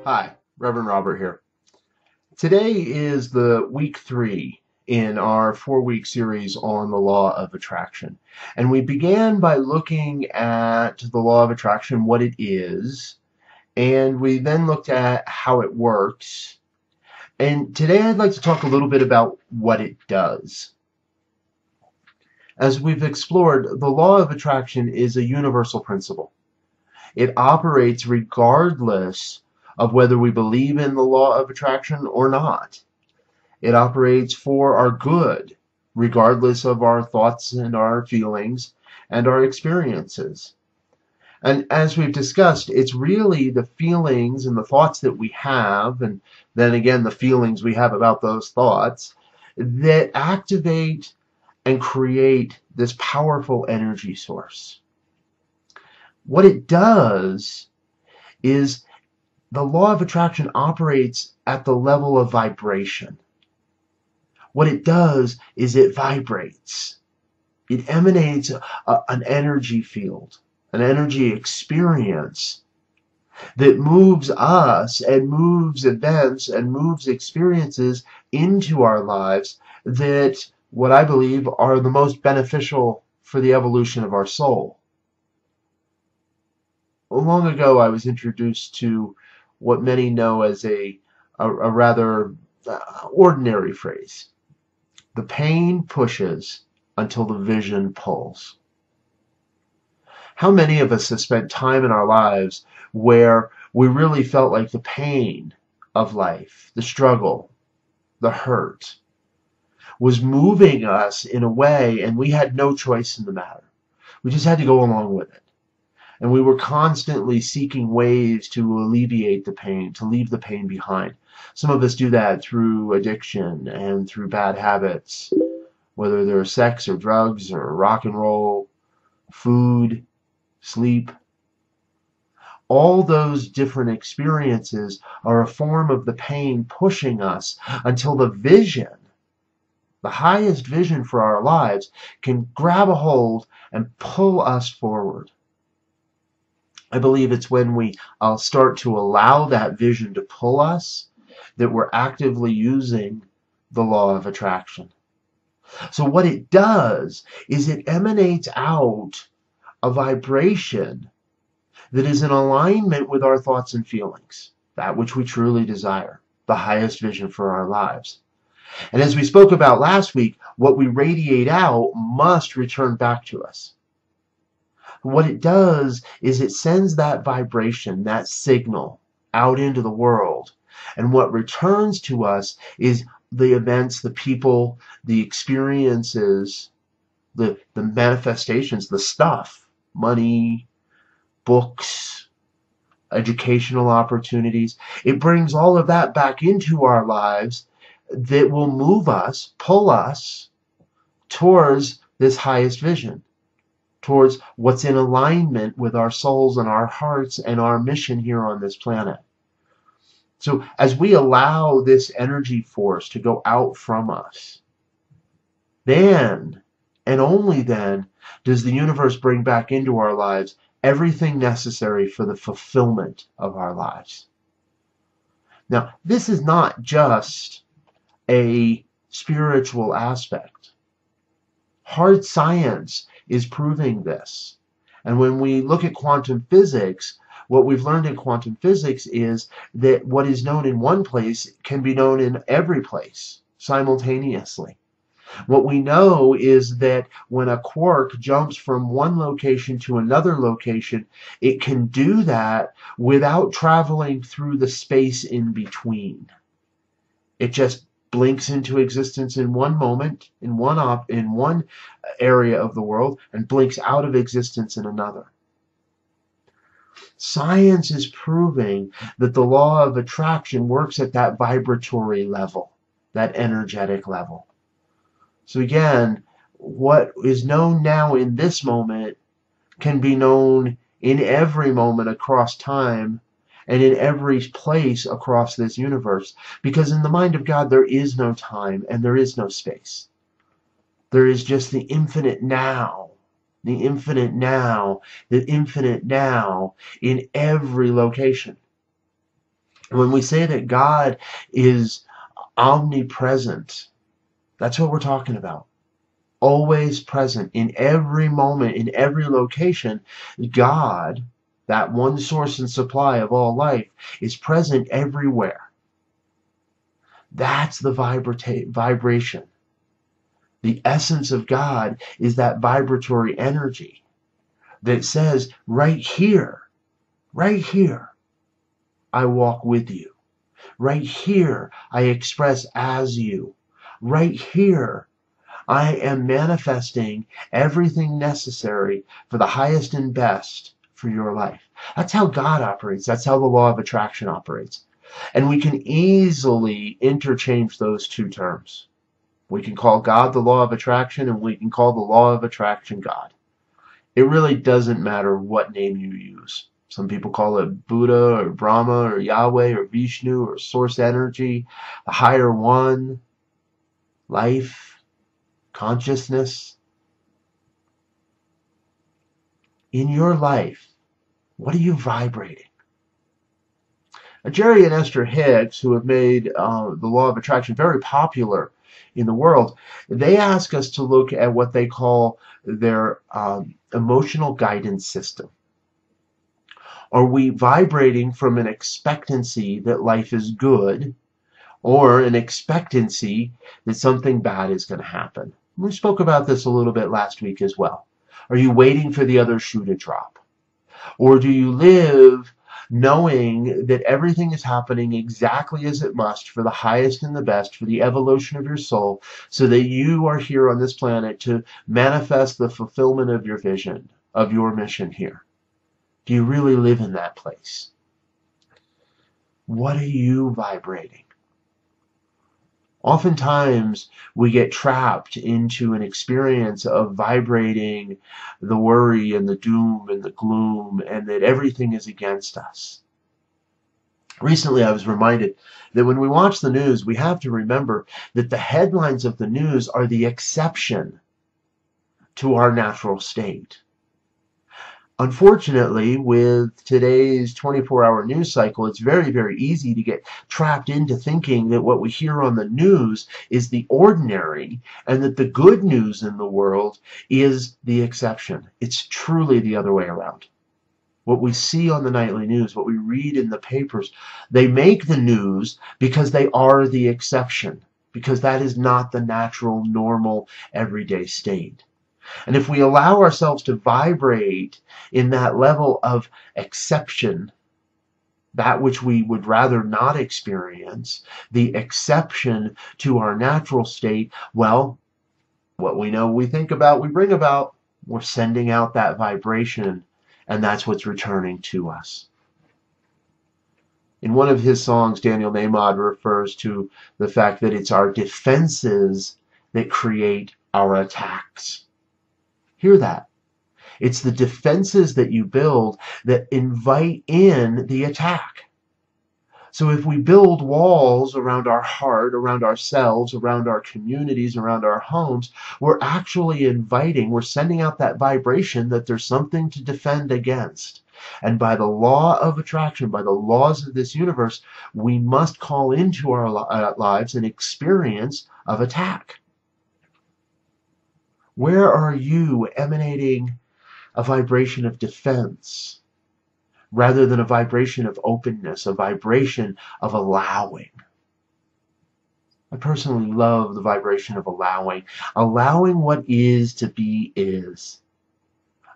Hi, Reverend Robert here. Today is the week 3 in our 4-week series on the law of attraction. And we began by looking at the law of attraction, what it is, and we then looked at how it works. And today I'd like to talk a little bit about what it does. As we've explored, the law of attraction is a universal principle. It operates regardless of whether we believe in the law of attraction or not. It operates for our good, regardless of our thoughts and our feelings and our experiences. And as we've discussed, it's really the feelings and the thoughts that we have, and then again the feelings we have about those thoughts, that activate and create this powerful energy source. What it does is the law of attraction operates at the level of vibration. What it does is it vibrates. It emanates an energy field, an energy experience that moves us and moves events and moves experiences into our lives that, what I believe, are the most beneficial for the evolution of our soul. Long ago, I was introduced to what many know as a rather ordinary phrase. The pain pushes until the vision pulls. How many of us have spent time in our lives where we really felt like the pain of life, the struggle, the hurt, was moving us in a way, and we had no choice in the matter. We just had to go along with it. And we were constantly seeking ways to alleviate the pain, to leave the pain behind. Some of us do that through addiction and through bad habits, whether they're sex or drugs or rock and roll, food, sleep. All those different experiences are a form of the pain pushing us until the vision, the highest vision for our lives, can grab a hold and pull us forward. I believe it's when we start to allow that vision to pull us that we're actively using the law of attraction. So what it does is it emanates out a vibration that is in alignment with our thoughts and feelings, that which we truly desire, the highest vision for our lives. And as we spoke about last week, what we radiate out must return back to us. What it does is it sends that vibration, that signal, out into the world. And what returns to us is the events, the people, the experiences, the manifestations, the stuff, money, books, educational opportunities. It brings all of that back into our lives that will move us, pull us towards this highest vision, towards what's in alignment with our souls and our hearts and our mission here on this planet. So as we allow this energy force to go out from us, then, and only then, does the universe bring back into our lives everything necessary for the fulfillment of our lives. Now, this is not just a spiritual aspect. Hard science is proving this. And when we look at quantum physics, what we've learned in quantum physics is that what is known in one place can be known in every place simultaneously. What we know is that when a quark jumps from one location to another location, it can do that without traveling through the space in between. It just blinks into existence in one moment, in one area of the world, and blinks out of existence in another. Science is proving that the law of attraction works at that vibratory level, that energetic level. So again, what is known now in this moment can be known in every moment across time and in every place across this universe. Because in the mind of God, there is no time and there is no space. There is just the infinite now, the infinite now, the infinite now in every location. When we say that God is omnipresent, that's what we're talking about. Always present in every moment, in every location. God, that one source and supply of all life, is present everywhere. That's the vibration. The essence of God is that vibratory energy that says, right here, I walk with you. Right here, I express as you. Right here, I am manifesting everything necessary for the highest and best for your life. That's how God operates. That's how the law of attraction operates. And we can easily interchange those two terms. We can call God the law of attraction, and we can call the law of attraction God. It really doesn't matter what name you use. Some people call it Buddha or Brahma or Yahweh or Vishnu or source energy, the higher one, life, consciousness. In your life, what are you vibrating? Jerry and Esther Hicks, who have made the law of attraction very popular in the world, they ask us to look at what they call their emotional guidance system. Are we vibrating from an expectancy that life is good, or an expectancy that something bad is going to happen? We spoke about this a little bit last week as well. Are you waiting for the other shoe to drop? Or do you live knowing that everything is happening exactly as it must for the highest and the best, for the evolution of your soul, so that you are here on this planet to manifest the fulfillment of your vision, of your mission here? Do you really live in that place? What are you vibrating? Oftentimes, we get trapped into an experience of vibrating the worry and the doom and the gloom, and that everything is against us. Recently, I was reminded that when we watch the news, we have to remember that the headlines of the news are the exception to our natural state. Unfortunately, with today's 24-hour news cycle, it's very, very easy to get trapped into thinking that what we hear on the news is the ordinary and that the good news in the world is the exception. It's truly the other way around. What we see on the nightly news, what we read in the papers, they make the news because they are the exception, because that is not the natural, normal, everyday state. And if we allow ourselves to vibrate in that level of exception, that which we would rather not experience, the exception to our natural state, well, what we know, we think about, we bring about, we're sending out that vibration, and that's what's returning to us. In one of his songs, Daniel Nahmod refers to the fact that it's our defenses that create our attacks. Hear that. It's the defenses that you build that invite in the attack. So if we build walls around our heart, around ourselves, around our communities, around our homes, we're actually inviting, we're sending out that vibration that there's something to defend against. And by the law of attraction, by the laws of this universe, we must call into our lives an experience of attack. Where are you emanating a vibration of defense rather than a vibration of openness, a vibration of allowing? I personally love the vibration of allowing. Allowing what is to be is.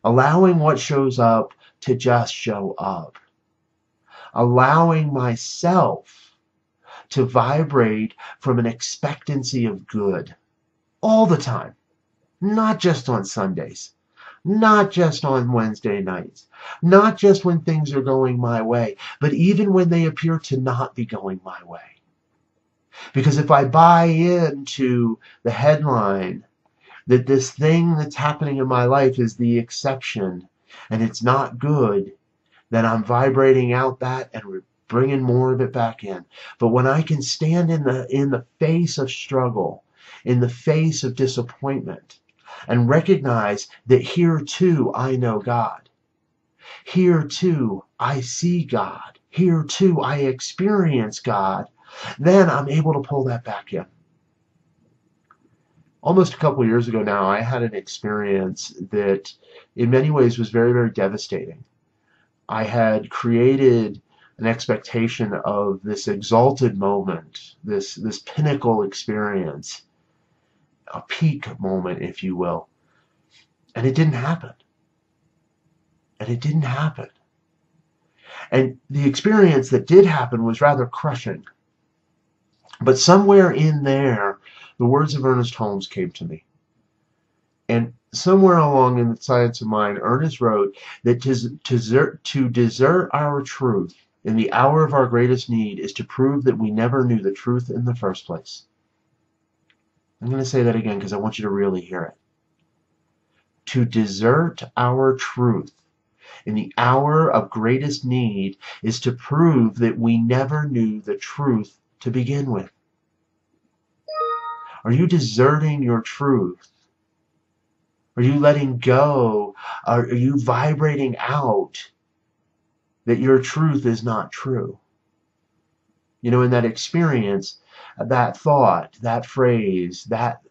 Allowing what shows up to just show up. Allowing myself to vibrate from an expectancy of good all the time. Not just on Sundays, not just on Wednesday nights, not just when things are going my way, but even when they appear to not be going my way. Because if I buy into the headline that this thing that's happening in my life is the exception and it's not good, then I'm vibrating out that and we're bringing more of it back in. But when I can stand in the face of struggle, in the face of disappointment, and recognize that here too I know God. Here too I see God. here too I experience God, then I'm able to pull that back in. Almost a couple of years ago now, I had an experience that in many ways was very, very devastating. I had created an expectation of this exalted moment, this pinnacle experience, a peak moment, if you will. And it didn't happen. And it didn't happen. And the experience that did happen was rather crushing. But somewhere in there, the words of Ernest Holmes came to me. And somewhere along in the Science of Mind, Ernest wrote that to desert our truth in the hour of our greatest need is to prove that we never knew the truth in the first place. I'm going to say that again because I want you to really hear it. To desert our truth in the hour of greatest need is to prove that we never knew the truth to begin with. Are you deserting your truth? Are you letting go? Are you vibrating out that your truth is not true? You know, in that experience, that thought, that phrase, that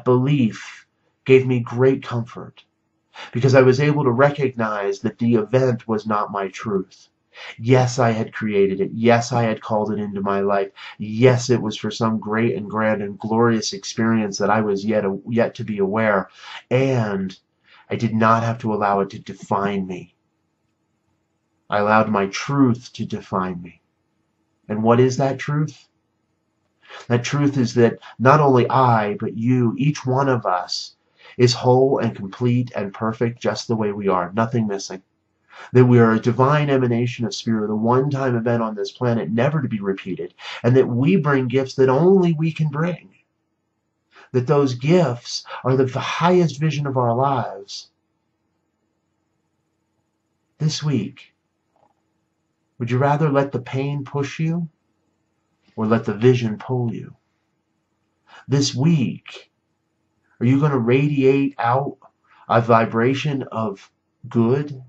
belief gave me great comfort because I was able to recognize that the event was not my truth. Yes, I had created it. Yes, I had called it into my life. Yes, it was for some great and grand and glorious experience that I was yet to be aware. And I did not have to allow it to define me. I allowed my truth to define me. And what is that truth? That truth is that not only I, but you, each one of us, is whole and complete and perfect just the way we are, nothing missing. That we are a divine emanation of spirit, a one-time event on this planet, never to be repeated, and that we bring gifts that only we can bring. That those gifts are the highest vision of our lives. This week, would you rather let the pain push you or let the vision pull you? This week, are you going to radiate out a vibration of good,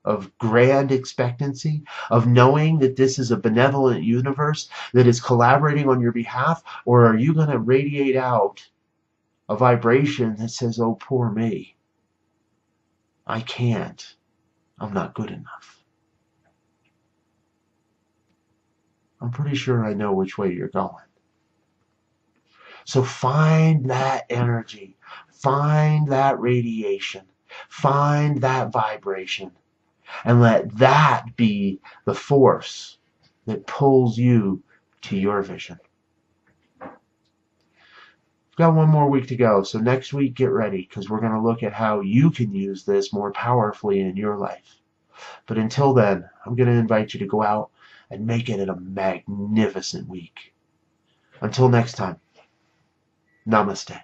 of grand expectancy, of knowing that this is a benevolent universe that is collaborating on your behalf? Or are you going to radiate out a vibration that says, oh, poor me, I can't, I'm not good enough? I'm pretty sure I know which way you're going. So find that energy, find that radiation, find that vibration, and let that be the force that pulls you to your vision. We've got one more week to go, so next week get ready because we're going to look at how you can use this more powerfully in your life. But until then, I'm going to invite you to go out and make it a magnificent week. Until next time, namaste.